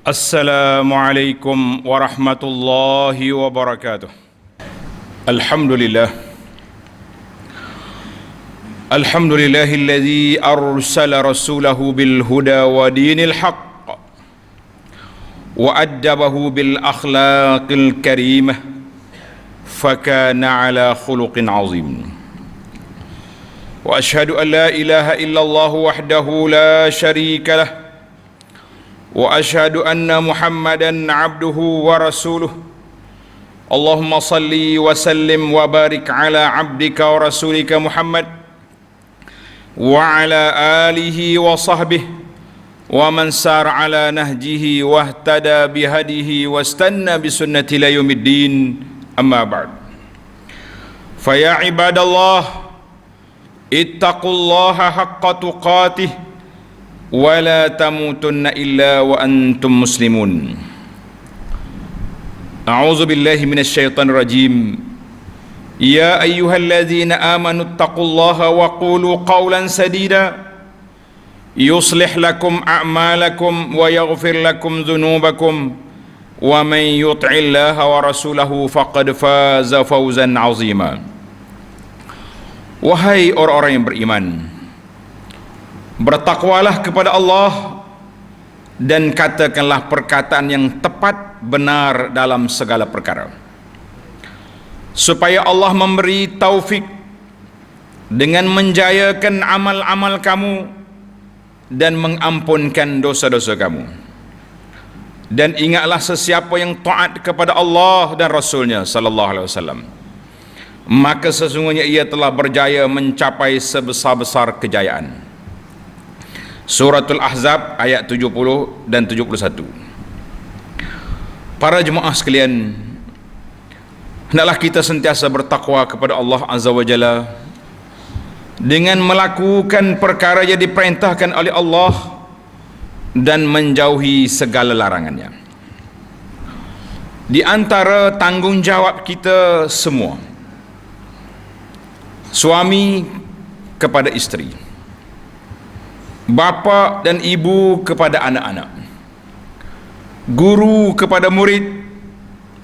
Assalamualaikum warahmatullahi wabarakatuh. Alhamdulillah. Alhamdulillahilladzi arsala rasulahu bil huda wa dinil haqq wa addabahu bil akhlaqil karimah fakana ala khuluqin azim. Wa ashhadu an la ilaha illallah wahdahu la sharika lah wa ashhadu anna Muhammadan abduhu wa rasuluh. Allahumma salli wa sallim wa barik ala abdika wa rasulika Muhammad wa ala alihi wa sahbihi wa man sar ala nahjihi wa ihtada bihadihi wa istanna bisunnati ila yaumiddin. Amma ba'd. Fa ya ibadallah, ittaqullaha haqqa tuqatih wa la tamutunna illa wa antum muslimun. A'udzu billahi minasy syaithanir rajim. Ya ayyuhalladzina amanu taqullaha wa qulu qawlan sadida yuslih lakum a'malakum wa yaghfir lakum dhunubakum wa man yuti'illaha wa rasulahu faqad faza fawzan 'azima. Wahai orang-orang yang beriman, bertakwalah kepada Allah dan katakanlah perkataan yang tepat, benar dalam segala perkara, supaya Allah memberi taufik dengan menjayakan amal-amal kamu dan mengampunkan dosa-dosa kamu. Dan ingatlah, sesiapa yang taat kepada Allah dan Rasulnya sallallahu alaihi wasallam, maka sesungguhnya ia telah berjaya mencapai sebesar-besar kejayaan. Suratul Ahzab ayat 70 dan 71. Para jemaah sekalian, hendaklah kita sentiasa bertakwa kepada Allah Azza wa Jalla dengan melakukan perkara yang diperintahkan oleh Allah dan menjauhi segala larangannya. Di antara tanggungjawab kita semua, suami kepada isteri, bapa dan ibu kepada anak-anak, guru kepada murid,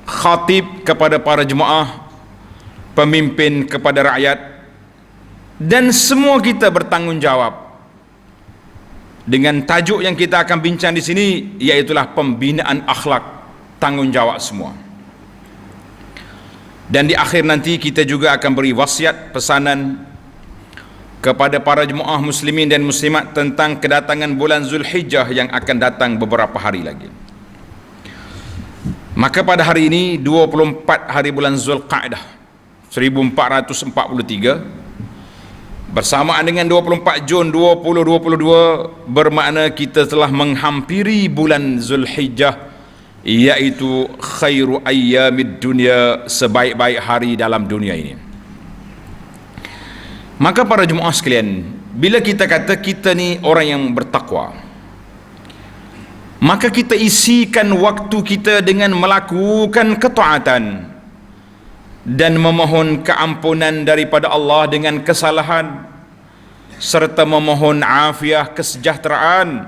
khatib kepada para jemaah, pemimpin kepada rakyat, dan semua kita bertanggungjawab dengan tajuk yang kita akan bincang di sini, iaitulah pembinaan akhlak, tanggungjawab semua. Dan di akhir nanti kita juga akan beri wasiat, pesanan kepada para jemaah muslimin dan muslimat tentang kedatangan bulan Zulhijjah yang akan datang beberapa hari lagi. Maka pada hari ini 24 hari bulan Zulqa'dah 1443 bersamaan dengan 24 Jun 2022, bermakna kita telah menghampiri bulan Zulhijjah, iaitu khairu ayyamid dunya, sebaik-baik hari dalam dunia ini. Maka para jemaah sekalian, bila kita kata kita ni orang yang bertakwa, maka kita isikan waktu kita dengan melakukan ketaatan dan memohon keampunan daripada Allah dengan kesalahan, serta memohon afiah, kesejahteraan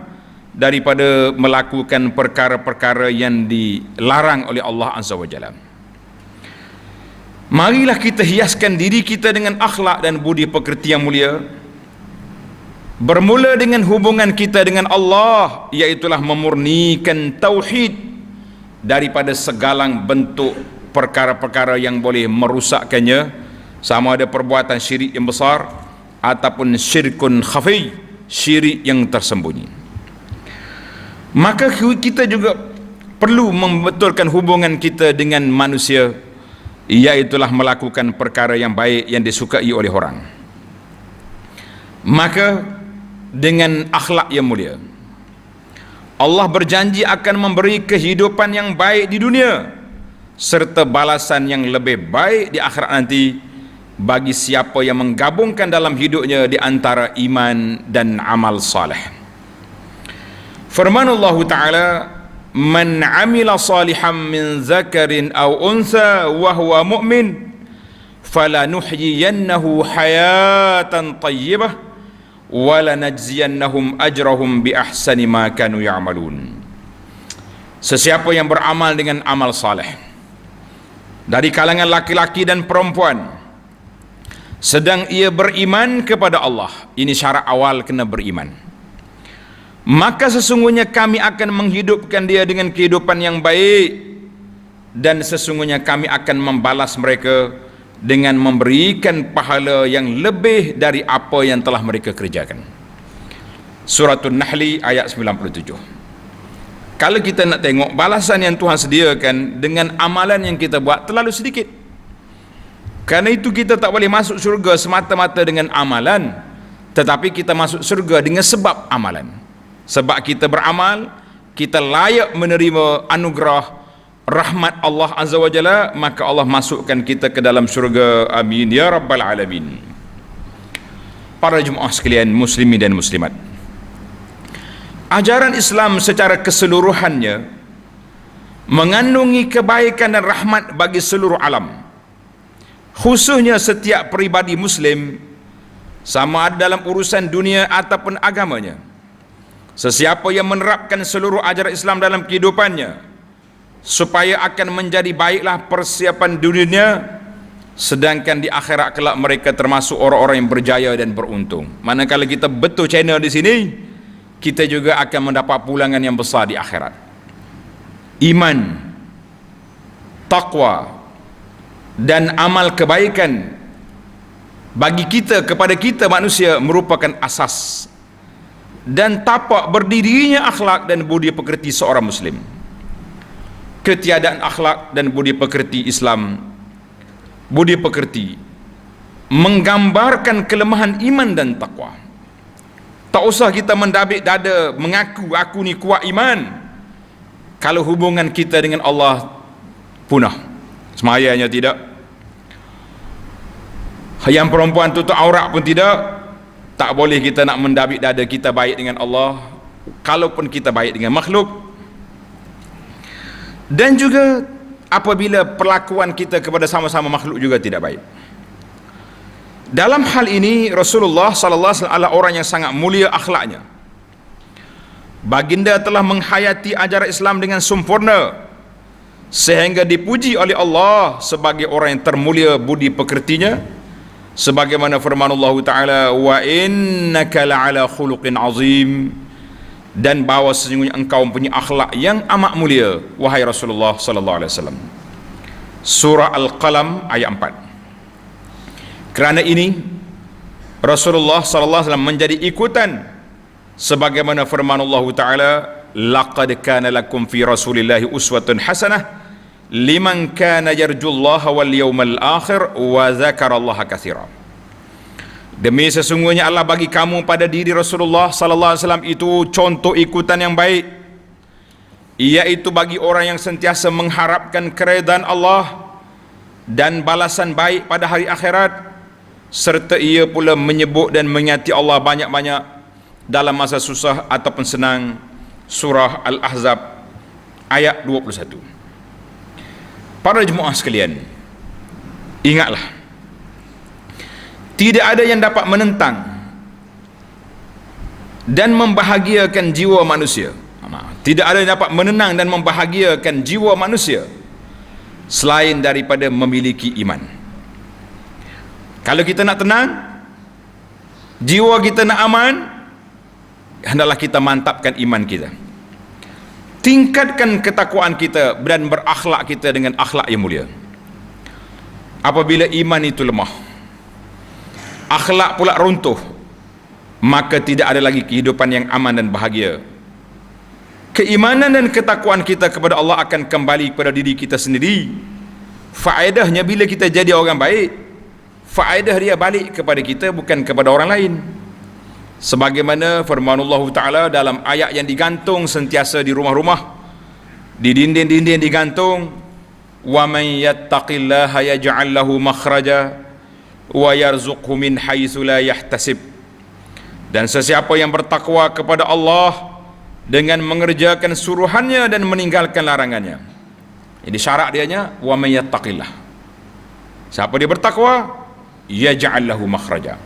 daripada melakukan perkara-perkara yang dilarang oleh Allah Azza wa Jalla. Marilah kita hiaskan diri kita dengan akhlak dan budi pekerti yang mulia, bermula dengan hubungan kita dengan Allah, iaitulah memurnikan tauhid daripada segala bentuk perkara-perkara yang boleh merusakkannya, sama ada perbuatan syirik yang besar ataupun syirkun khafi, syirik yang tersembunyi. Maka kita juga perlu membetulkan hubungan kita dengan manusia, iaitulah melakukan perkara yang baik yang disukai oleh orang. Maka dengan akhlak yang mulia, Allah berjanji akan memberi kehidupan yang baik di dunia serta balasan yang lebih baik di akhirat nanti bagi siapa yang menggabungkan dalam hidupnya di antara iman dan amal saleh. Firman Allah Ta'ala, man amila salihan min zakarin aw unsa wa huwa mu'min falanuhyiyannahu hayatan tayyibah wa lanajziyannahum ajrahum bi ahsani ma kanu ya'malun. Sesiapa yang beramal dengan amal saleh dari kalangan laki-laki dan perempuan, sedang ia beriman kepada Allah, ini syarat awal kena beriman, maka sesungguhnya kami akan menghidupkan dia dengan kehidupan yang baik, dan sesungguhnya kami akan membalas mereka dengan memberikan pahala yang lebih dari apa yang telah mereka kerjakan. Suratul Nahli ayat 97. Kalau kita nak tengok balasan yang Tuhan sediakan dengan amalan yang kita buat terlalu sedikit. Karena itu kita tak boleh masuk syurga semata-mata dengan amalan, tetapi kita masuk syurga dengan sebab amalan. Sebab kita beramal, kita layak menerima anugerah rahmat Allah Azza wa Jalla, maka Allah masukkan kita ke dalam syurga. Amin ya rabbal alamin. Para jemaah sekalian, muslimin dan muslimat, ajaran Islam secara keseluruhannya mengandungi kebaikan dan rahmat bagi seluruh alam, khususnya setiap peribadi muslim, sama ada dalam urusan dunia ataupun agamanya. Sesiapa yang menerapkan seluruh ajaran Islam dalam kehidupannya, supaya akan menjadi baiklah persiapan dunia, sedangkan di akhirat kelak mereka termasuk orang-orang yang berjaya dan beruntung. Manakala kita betul channel di sini, kita juga akan mendapat pulangan yang besar di akhirat. Iman, taqwa dan amal kebaikan bagi kita, kepada kita manusia, merupakan asas dan tapak berdirinya akhlak dan budi pekerti seorang muslim. Ketiadaan akhlak dan budi pekerti Islam, budi pekerti menggambarkan kelemahan iman dan taqwa. Tak usah kita mendabik dada mengaku aku ni kuat iman, kalau hubungan kita dengan Allah punah, semayanya tidak, yang perempuan tutup aurat pun tidak. Tak boleh kita nak mendabik dada kita baik dengan Allah, kalaupun kita baik dengan makhluk. Dan juga apabila perlakuan kita kepada sama-sama makhluk juga tidak baik. Dalam hal ini Rasulullah sallallahu alaihi wasallam adalah orang yang sangat mulia akhlaknya. Baginda telah menghayati ajaran Islam dengan sempurna, sehingga dipuji oleh Allah sebagai orang yang termulia budi pekertinya, sebagaimana firman Allah Ta'ala, wa innaka la'ala khuluqin azim, dan bahawa sesungguhnya engkau mempunyai akhlak yang amat mulia, wahai Rasulullah sallallahu alaihi wasallam. Surah Al-Qalam ayat 4. Kerana ini Rasulullah sallallahu alaihi wasallam menjadi ikutan, sebagaimana firman Allah Ta'ala, laqad kana lakum fi rasulillahi uswatun hasanah liman kana yarjullaha wal yawmal akhir wa dzakarallaha katsira. Demi sesungguhnya Allah bagi kamu pada diri Rasulullah sallallahu alaihi wasallam itu contoh ikutan yang baik, iaitu bagi orang yang sentiasa mengharapkan keredaan Allah dan balasan baik pada hari akhirat, serta ia pula menyebut dan mengingati Allah banyak-banyak dalam masa susah ataupun senang. Surah Al-Ahzab ayat 21. Para jemaah sekalian, ingatlah, tidak ada yang dapat menentang dan membahagiakan jiwa manusia, tidak ada yang dapat menenang dan membahagiakan jiwa manusia selain daripada memiliki iman. Kalau kita nak tenang, jiwa kita nak aman, hendaklah kita mantapkan iman kita, tingkatkan ketakwaan kita dan berakhlak kita dengan akhlak yang mulia. Apabila iman itu lemah, akhlak pula runtuh, maka tidak ada lagi kehidupan yang aman dan bahagia. Keimanan dan ketakwaan kita kepada Allah akan kembali kepada diri kita sendiri. Faedahnya bila kita jadi orang baik, faedah dia balik kepada kita, bukan kepada orang lain. Sebagaimana firman Allah Ta'ala dalam ayat yang digantung sentiasa di rumah-rumah, di dinding-dinding digantung, wa man yattaqillaha yaj'al lahu makhraja wa yarzuqhu min haitsu la yahtasib. Dan sesiapa yang bertakwa kepada Allah dengan mengerjakan suruhannya dan meninggalkan larangannya. Jadi syarat dianya wa man yattaqillah. Siapa dia bertakwa, yaj'al lahu makhraja,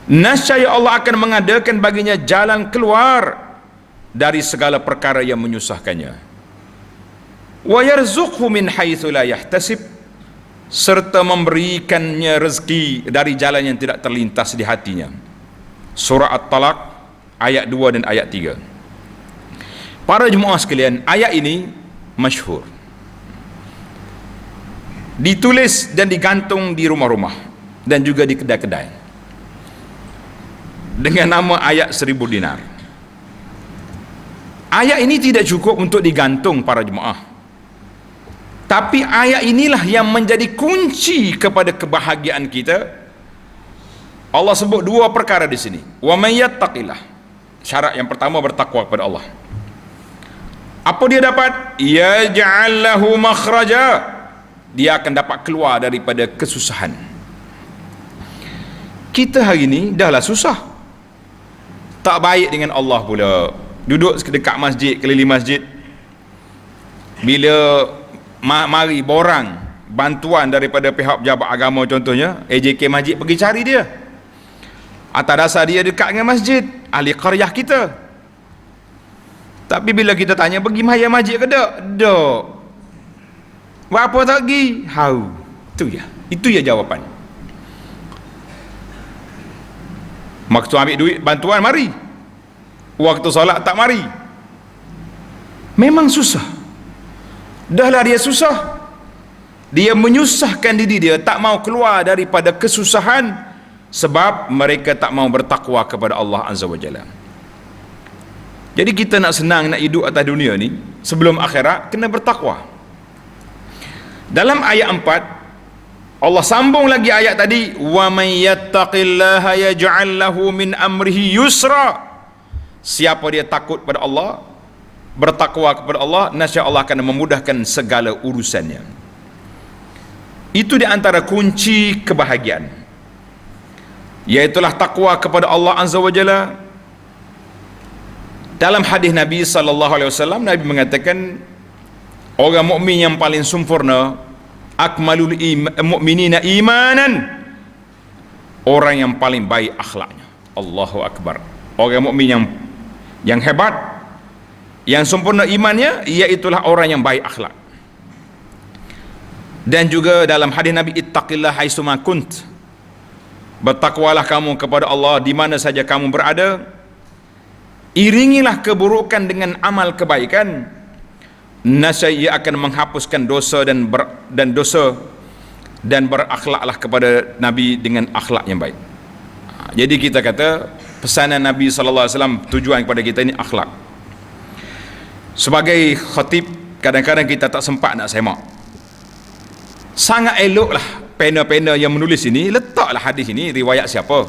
nascaya Allah akan mengadakan baginya jalan keluar dari segala perkara yang menyusahkannya. wa yarzuqhu min haitsu la yahtasib, serta memberikannya rezeki dari jalan yang tidak terlintas di hatinya. Surah At-Talaq ayat 2 dan ayat 3. Para jemaah sekalian, ayat ini masyhur, ditulis dan digantung di rumah-rumah dan juga di kedai-kedai dengan nama ayat 1000 dinar. Ayat ini tidak cukup untuk digantung para jemaah, tapi ayat inilah yang menjadi kunci kepada kebahagiaan kita. Allah sebut dua perkara di sini. Wa may yattaqillah. Syarat yang pertama bertakwa kepada Allah. Apa dia dapat? Yaj'al lahu makhraja. Dia akan dapat keluar daripada kesusahan. Kita hari ini dahlah susah, tak baik dengan Allah pula. Duduk dekat masjid, keliling masjid, bila mari borang bantuan daripada pihak pejabat agama, contohnya AJK Masjid, pergi cari dia. Atas dasar dia dekat dengan masjid, ahli qaryah kita. Tapi bila kita tanya, pergi maya masjid ke tak? Tak. Berapa tak pergi? Hau. Itu ya jawapan. Maksud ambil duit bantuan, mari. Waktu solat tak mari. Memang susah. Dahlah dia susah, dia menyusahkan diri dia, tak mau keluar daripada kesusahan, sebab mereka tak mau bertakwa kepada Allah Azza wa Jalla. Jadi kita nak senang, nak hidup atas dunia ni, sebelum akhirat kena bertakwa. Dalam ayat 4 Allah sambung lagi ayat tadi, wa may yattaqillaha yaj'al lahu min amrihi yusra. Siapa dia takut pada Allah, bertakwa kepada Allah, nasya Allah akan memudahkan segala urusannya. Itu di antara kunci kebahagiaan, iaitulah takwa kepada Allah Azza wa Jalla. Dalam hadis Nabi sallallahu alaihi wasallam, Nabi mengatakan orang mukmin yang paling sempurna, akmalul mu'minina imanan, orang yang paling baik akhlaknya. Allahu akbar. Orang mukmin yang hebat, yang sempurna imannya, iaitulah orang yang baik akhlak. Dan juga dalam hadis Nabi, ittaqillah haitsuma kunt, bertakwalah kamu kepada Allah di mana saja kamu berada. Iringilah keburukan dengan amal kebaikan, nascaya ia akan menghapuskan dosa dan dosa, dan berakhlaklah kepada Nabi dengan akhlak yang baik. Jadi kita kata pesanan Nabi sallallahu alaihi wasallam, tujuan kepada kita ini akhlak. Sebagai khatib, kadang-kadang kita tak sempat nak semak. Sangat eloklah pena-pena yang menulis ini, letaklah hadis ini, riwayat siapa.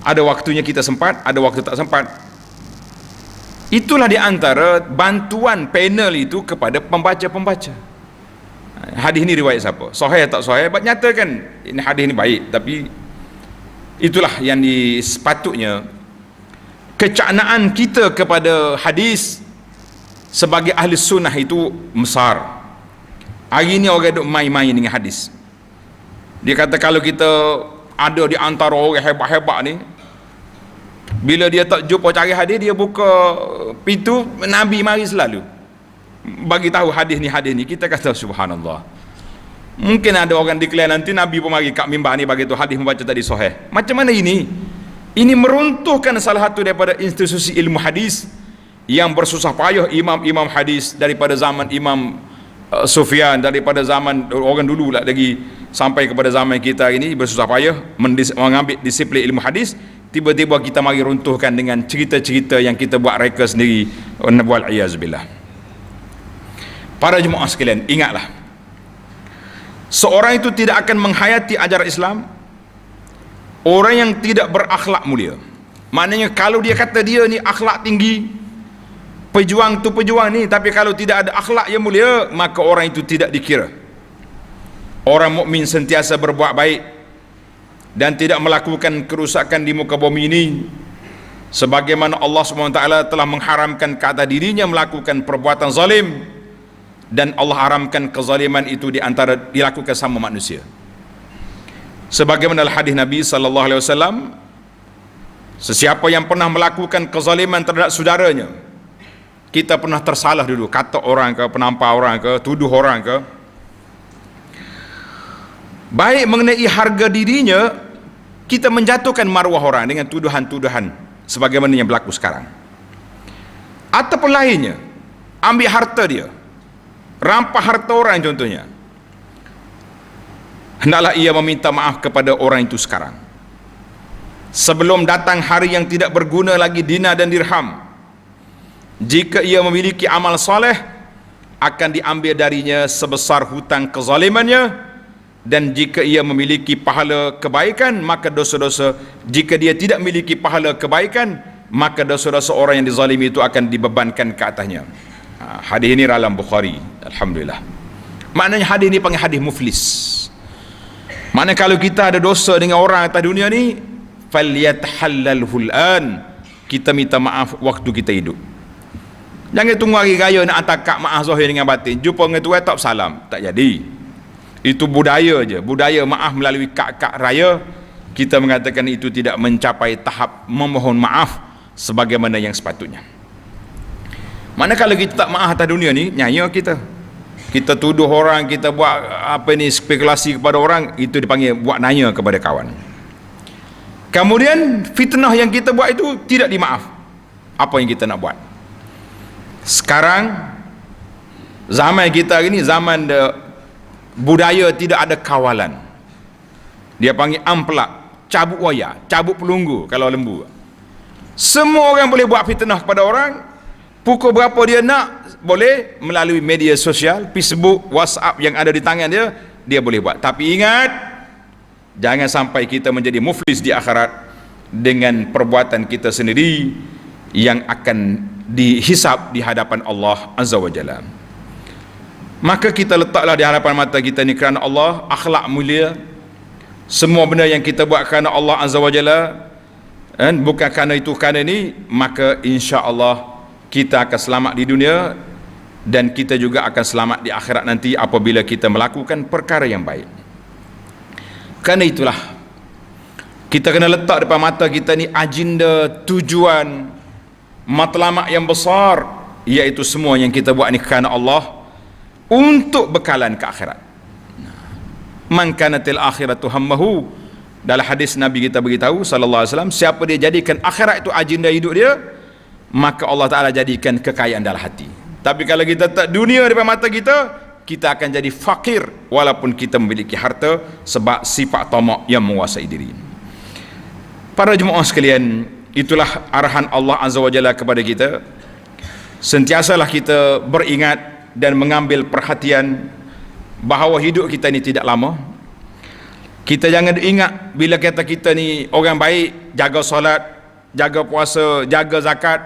Ada waktunya kita sempat, ada waktu tak sempat. Itulah di antara bantuan panel itu kepada pembaca-pembaca. Hadis ini riwayat siapa, sahih tak sahih, nyatakan ini hadis ini baik, tapi itulah yang sepatutnya kecaknaan kita kepada hadis sebagai ahli sunnah itu besar. Hari ini orang duk main-main dengan hadis. Dia kata kalau kita ada di antara orang hebat-hebat ni, bila dia tak jumpa cari hadis, dia buka pintu Nabi mari selalu bagi tahu hadis ni. Kita kata subhanallah. Mungkin ada orang declare nanti Nabi pun mari kat mimbar ni bagi tu hadis membaca tadi sahih. Macam mana ini? Ini meruntuhkan salah satu daripada institusi ilmu hadis yang bersusah payah. Imam hadis daripada zaman Imam Sufyan, daripada zaman orang dulu lah lagi sampai kepada zaman kita ini, bersusah payah mengambil disiplin ilmu hadis. Tiba-tiba kita mari runtuhkan dengan cerita-cerita yang kita buat reka sendiri. Wal iyaz billah. Para jemaah sekalian, ingatlah, seorang itu tidak akan menghayati ajaran Islam orang yang tidak berakhlak mulia. Maknanya kalau dia kata dia ni akhlak tinggi, pejuang tu pejuang ni, tapi kalau tidak ada akhlak yang mulia, maka orang itu tidak dikira. Orang mukmin sentiasa berbuat baik dan tidak melakukan kerusakan di muka bumi ini, sebagaimana Allah SWT telah mengharamkan ke atas dirinya melakukan perbuatan zalim, dan Allah haramkan kezaliman itu di antara dilakukan sama manusia. Sebagaimana hadis Nabi sallallahu alaihi wasallam, sesiapa yang pernah melakukan kezaliman terhadap saudaranya, kita pernah tersalah dulu, kata orang ke, penampar orang ke, tuduh orang ke, baik mengenai harga dirinya, kita menjatuhkan maruah orang dengan tuduhan-tuduhan sebagaimana yang berlaku sekarang. Ataupun lainnya, ambil harta dia, rampas harta orang contohnya, hendaklah ia meminta maaf kepada orang itu sekarang, sebelum datang hari yang tidak berguna lagi dinar dan dirham. Jika ia memiliki amal soleh, akan diambil darinya sebesar hutang kezalimannya, dan jika ia memiliki pahala kebaikan, maka dosa-dosa, jika dia tidak memiliki pahala kebaikan, maka dosa-dosa orang yang dizalimi itu akan dibebankan ke atasnya. Hadis ini dalam Bukhari, alhamdulillah. Maknanya hadis ini panggil hadis muflis. Maknanya kalau kita ada dosa dengan orang atas dunia ni, falyatahallalhul an, kita minta maaf waktu kita hidup. Jangan tunggu hari raya nak hantar kad maaf zahir dengan batin, jumpa dengan tuan tak salam, tak jadi. Itu budaya je, budaya maaf melalui kad-kad raya. Kita mengatakan itu tidak mencapai tahap memohon maaf sebagaimana yang sepatutnya. Mana kalau kita tak maaf atas dunia ni, nyaya kita tuduh orang, kita buat apa ni, spekulasi kepada orang, itu dipanggil buat naya kepada kawan. Kemudian fitnah yang kita buat itu tidak dimaaf. Apa yang kita nak buat? Sekarang zaman kita hari ni zaman budaya tidak ada kawalan. Dia panggil amplak, cabut wayar, cabut pelunggu kalau lembu. Semua orang boleh buat fitnah kepada orang, pukul berapa dia nak, boleh melalui media sosial, Facebook, WhatsApp yang ada di tangan dia, dia boleh buat. Tapi ingat, jangan sampai kita menjadi muflis di akhirat dengan perbuatan kita sendiri yang akan dihisab di hadapan Allah Azza wa Jalla. Maka kita letaklah di hadapan mata kita ni kerana Allah, akhlak mulia, semua benda yang kita buat kerana Allah Azza wa Jalla, bukan kerana itu kerana ni, maka insya-Allah kita akan selamat di dunia, dan kita juga akan selamat di akhirat nanti apabila kita melakukan perkara yang baik. Kerana itulah kita kena letak depan mata kita ni agenda, tujuan, matlamat yang besar, iaitu semua yang kita buat ni kerana Allah, untuk bekalan ke akhirat. Man kanatil akhiratu hammahu, dalam hadis Nabi kita beritahu sallallahu alaihi wasallam, siapa dia jadikan akhirat itu agenda hidup dia, maka Allah Ta'ala jadikan kekayaan dalam hati. Tapi kalau kita tak dunia depan mata kita, kita akan jadi fakir walaupun kita memiliki harta, sebab sifat tamak yang menguasai diri. Para jemaah sekalian, itulah arahan Allah Azza wa Jalla kepada kita. Sentiasalah kita beringat dan mengambil perhatian bahawa hidup kita ni tidak lama. Kita jangan ingat bila kata kita ni orang baik, jaga solat, jaga puasa, jaga zakat.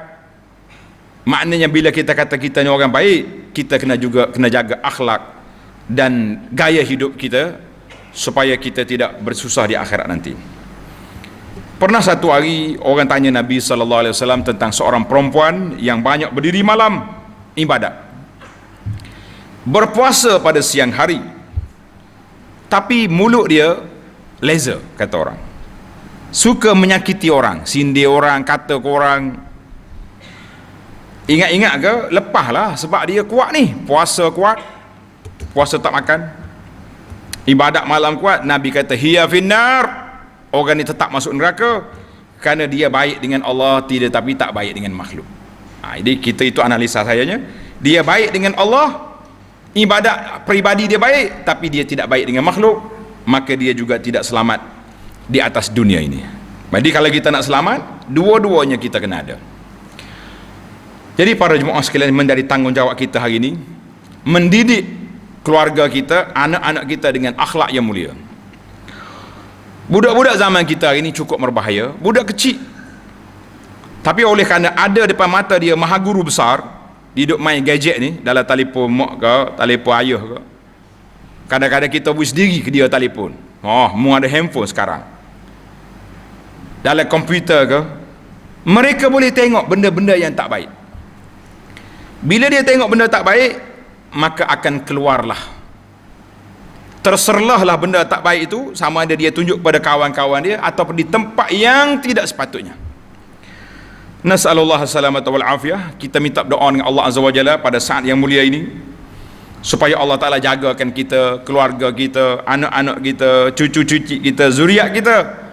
Maknanya bila kita kata kita ni orang baik, kita kena jaga akhlak dan gaya hidup kita supaya kita tidak bersusah di akhirat nanti. Pernah satu hari orang tanya Nabi sallallahu alaihi wasallam tentang seorang perempuan yang banyak berdiri malam ibadat, berpuasa pada siang hari, tapi mulut dia laser, kata orang, suka menyakiti orang, sindir orang, kata ke orang. Ingat-ingat ke? Lepaslah, sebab dia kuat ni, puasa kuat, puasa tak makan, ibadat malam kuat. Nabi kata hiya finnar, orang ni tetap masuk neraka kerana dia baik dengan Allah, tapi tak baik dengan makhluk. Jadi kita itu analisa sayanya, dia baik dengan Allah, ibadat peribadi dia baik, tapi dia tidak baik dengan makhluk, maka dia juga tidak selamat di atas dunia ini. Jadi kalau kita nak selamat, dua-duanya kita kena ada. Jadi para jemaah sekalian, menjadi tanggungjawab kita hari ini mendidik keluarga kita, anak-anak kita dengan akhlak yang mulia. Budak-budak zaman kita hari ini cukup berbahaya, budak kecil, tapi oleh kerana ada depan mata dia maha guru besar, dia duduk main gadget ni dalam telefon mak ke, telefon ayah ke. Kadang-kadang kita buat sendiri ke dia telefon. Mu ada handphone sekarang, dalam komputer ke, mereka boleh tengok benda-benda yang tak baik. Bila dia tengok benda tak baik, maka akan keluarlah, terserlahlah benda tak baik itu, sama ada dia tunjuk pada kawan-kawan dia ataupun di tempat yang tidak sepatutnya. Nas'alullah salamata wal afiyah. Kita minta doa dengan Allah Azza wa Jalla pada saat yang mulia ini, supaya Allah Ta'ala jagakan kita, keluarga kita, anak-anak kita, cucu-cucu kita, zuriat kita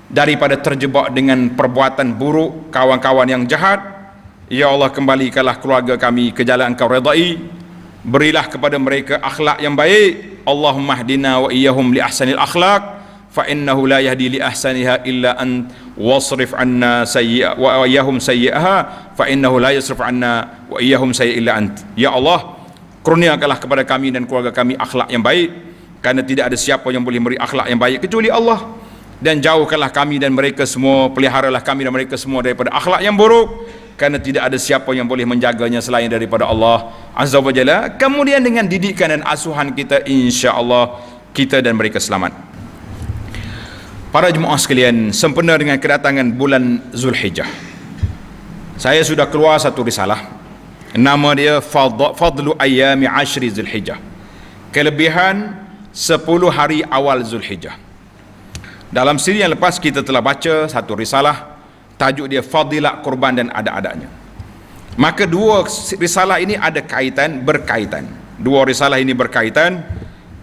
daripada terjebak dengan perbuatan buruk, kawan-kawan yang jahat. Ya Allah, kembalikanlah keluarga kami ke jalan Engkau redai, berilah kepada mereka akhlak yang baik. Allahumma hdina wa iyyahum li ahsanil akhlaq fa innahu la yahdi li ahsaniha illa ant wasrif anna sayyi'a wa iyyahum sayyi'aha fa innahu la yasrif anna wa iyyahum sayyi'a illa ant. Ya Allah, kurniakanlah kepada kami dan keluarga kami akhlak yang baik, kerana tidak ada siapa yang boleh memberi akhlak yang baik kecuali Allah. Dan jauhkanlah kami dan mereka semua, peliharalah kami dan mereka semua daripada akhlak yang buruk, kerana tidak ada siapa yang boleh menjaganya selain daripada Allah Azza wa Jalla. Kemudian dengan didikan dan asuhan kita, insya-Allah kita dan mereka selamat. Para jemaah sekalian, sempena dengan kedatangan bulan Zulhijjah, saya sudah keluar satu risalah, nama dia Fadlu Ayyami Ashri Zulhijjah, kelebihan 10 hari awal Zulhijjah. Dalam siri yang lepas kita telah baca satu risalah, tajuk dia Fadilat Kurban dan Adab-adabnya. Maka dua risalah ini ada berkaitan. Dua risalah ini berkaitan.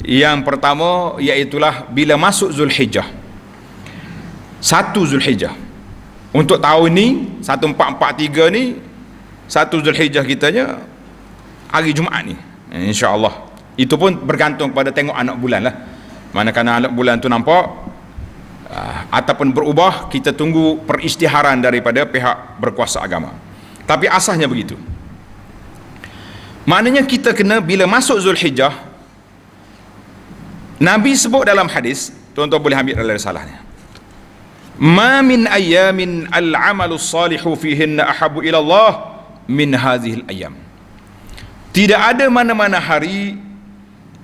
Yang pertama iaitulah bila masuk Zulhijjah, 1 Zulhijjah. Untuk tahun ni 1443 ni, 1 Zulhijjah kitanya hari Jumaat ni, insya-Allah. Itu pun bergantung pada tengok anak bulan lah. Manakala anak bulan tu nampak ataupun berubah, kita tunggu peristiharan daripada pihak berkuasa agama. Tapi asasnya begitu. Maknanya kita kena, bila masuk Zulhijjah, Nabi sebut dalam hadis, tuan-tuan boleh ambil dalam risalahnya, ma min ayyamin al-amalu salihu fihinna ahabu ila Allah min hadhil ayyam. Tidak ada mana-mana hari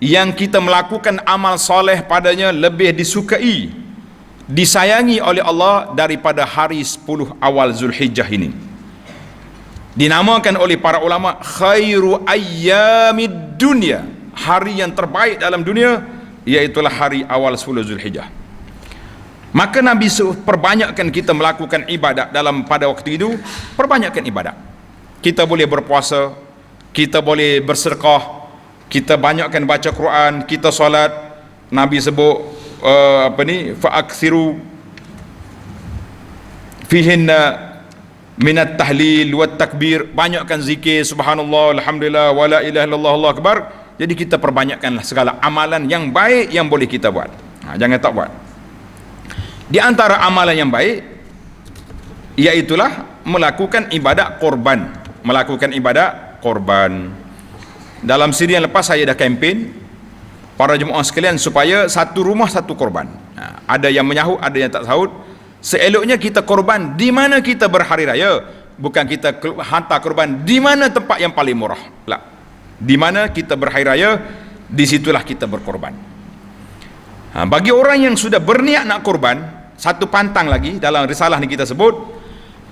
yang kita melakukan amal soleh padanya lebih disukai, disayangi oleh Allah daripada hari 10 awal Zulhijjah ini. Dinamakan oleh para ulama khairu ayyamid dunya, hari yang terbaik dalam dunia, iaitulah hari awal 10 Zulhijjah. Maka Nabi perbanyakkan kita melakukan ibadat pada waktu itu. Perbanyakkan ibadat. Kita boleh berpuasa, kita boleh bersedekah, kita banyakkan baca Quran, kita solat. Nabi sebut fa'akthiru fihinna minat tahlil wat takbir, banyakkan zikir subhanallah, alhamdulillah, wala ilaha illallah, Allahu akbar. Jadi kita perbanyakkanlah segala amalan yang baik yang boleh kita buat. Jangan tak buat. Di antara amalan yang baik iaitulah melakukan ibadat korban, Dalam siri yang lepas saya dah kempen para jemaah sekalian supaya satu rumah satu korban. Ada yang menyahut, ada yang tak sahut. Seeloknya kita korban di mana kita berhari raya, bukan kita hantar korban di mana tempat yang paling murah. Di mana kita berhari raya, disitulah kita berkorban. Bagi orang yang sudah berniat nak korban, satu pantang lagi dalam risalah ni kita sebut,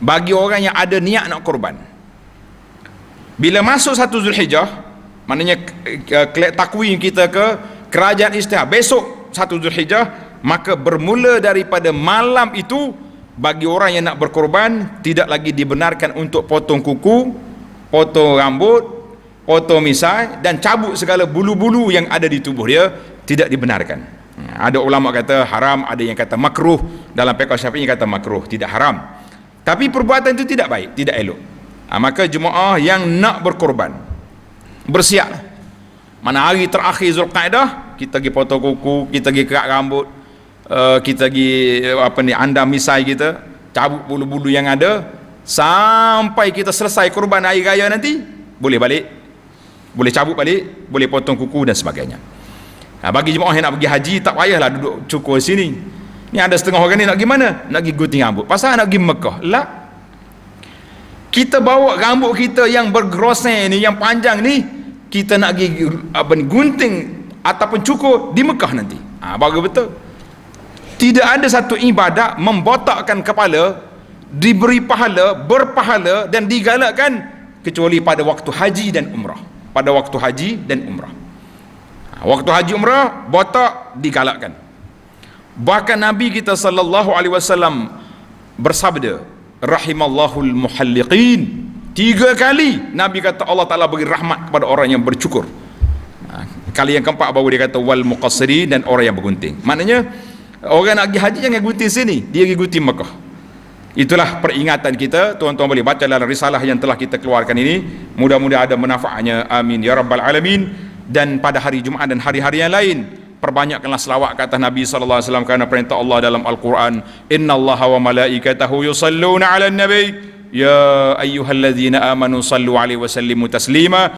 bagi orang yang ada niat nak korban, bila masuk 1 Zulhijjah, maknanya takwim kita ke kerajaan istihad besok 1 Zulhijjah, maka bermula daripada malam itu, bagi orang yang nak berkorban tidak lagi dibenarkan untuk potong kuku, potong rambut, potong misai dan cabut segala bulu-bulu yang ada di tubuh dia. Tidak dibenarkan. Ada ulama kata haram, ada yang kata makruh. Dalam fiqh Syafi'i kata makruh, tidak haram. Tapi perbuatan itu tidak baik, tidak elok. Maka jemaah yang nak berkorban, bersiaplah. Mana hari terakhir Zulqa'dah, kita pergi potong kuku, kita pergi kerak rambut, kita pergi andam misai kita, cabut bulu-bulu yang ada, sampai kita selesai korban hari raya nanti, boleh balik, boleh cabut balik, boleh potong kuku dan sebagainya. Bagi jemaah yang nak pergi haji, tak payahlah duduk cukur sini. Ni ada setengah orang ni nak pergi mana? Nak pergi gunting rambut. Pasal nak pergi Mekah. Lah, kita bawa rambut kita yang bergerosen ni, yang panjang ni, kita nak pergi gunting ataupun cukur di Mekah nanti. Bagus betul. Tidak ada satu ibadat membotakkan kepala, diberi pahala, berpahala dan digalakkan kecuali pada waktu haji dan umrah. Pada waktu haji dan umrah. Waktu haji umrah botak digalakkan. Bahkan Nabi kita sallallahu alaihi wasallam bersabda rahimallahu al-muhalliqin. 3 kali Nabi kata Allah Ta'ala beri rahmat kepada orang yang bercukur. Kali yang keempat baru dia kata wal muqassirin, dan orang yang bergunting. Maknanya orang nak pergi haji jangan gunting sini, dia pergi gunting Mekah. Itulah peringatan kita. Tuan-tuan boleh baca dalam risalah yang telah kita keluarkan ini, mudah-mudahan ada manfaatnya, amin ya rabbal alamin. Dan pada hari Jumaat dan hari-hari yang lain, perbanyakkanlah selawat ke atas Nabi SAW, kerana perintah Allah dalam Al-Quran, innallaha wa malaikatahu yusalluna ala nabi ya ayyuhalladzina amanu sallu alaihi wa sallimu taslima.